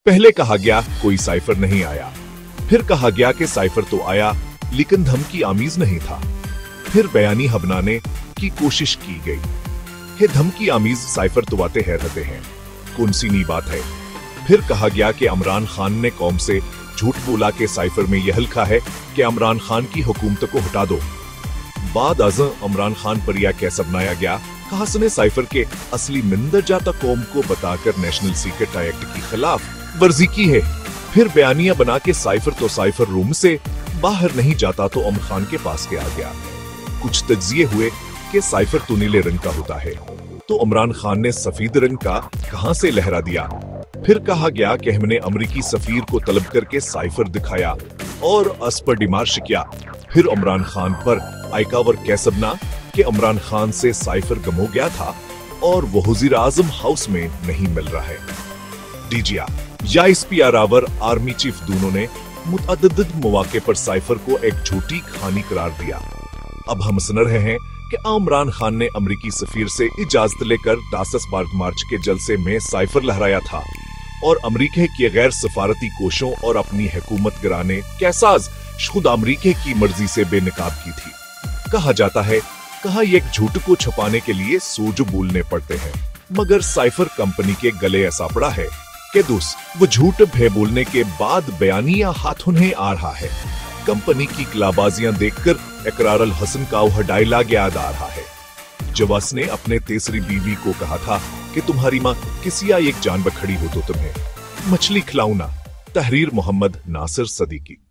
पहले कहा गया कोई साइफर नहीं आया, फिर कहा गया कि साइफर तो आया लेकिन धमकी आमीज नहीं था। फिर बयानी बनाने की कोशिश की गई है, धमकी आमीज साइफर तो आते हैं रहते हैं, कौन सी नई बात है। फिर कहा गया कि इमरान खान ने कौम से झूठ बोला कि साइफर में यह लिखा है कि इमरान खान की हुकूमत को हटा दो। बाद अज़ं इमरान खान पर यह कैसा बनाया गया, कहा उसने साइफर के असली मंदरजाता कौम को बताकर नेशनल सीक्रेट एक्ट की खिलाफ वर्जी की है। फिर बयानिया बना के साइफर तो साइफर रूम से बाहर नहीं जाता तो इमरान खान के पास के आ गया। कुछ तज्जिए हुए कि साइफर तो नीले रंग का होता है, तो इमरान खान ने सफेद रंग का कहां से लहरा दिया। फिर कहा गया कि हमने अमरीकी सफीर को तलब करके साइफर दिखाया और अस पर डिमार्श किया। फिर इमरान खान पर आइकावर कैसे बना कि इमरान खान से साइफर गम हो गया था और वो वज़ीर आज़म हाउस में नहीं मिल रहा है। डीजीआर या एसपी रावर आर्मी चीफ दोनों ने मुतअद्दिद मौके पर साइफर को एक झूठी कहानी करार दिया। अब हम सुन रहे हैं कि इमरान खान ने अमरीकी सफीर से इजाजत लेकर 10 मार्च के जलसे में साइफर लहराया था और अमरीका के गैर सफारती कोशों और अपनी हुकूमत गिराने के साज खुद अमरीका की मर्जी से बेनकाब की थी। कहा जाता है एक झूठ को छुपाने के लिए सोज बोलने पड़ते हैं, मगर साइफर कंपनी के गले ऐसा पड़ा है कि वो झूठ भे बोलने के बाद बयानिया हाथ उन्हें आ रहा है। कंपनी की कलाबाजियां देखकर इकरार अल हसन का वह डायलॉग याद आ रहा है जब उसने अपने तीसरी बीवी को कहा था कि तुम्हारी माँ किसी एक जानवर खड़ी हो तो तुम्हें मछली खिलाऊं ना। तहरीर मोहम्मद नासिर सदीकी।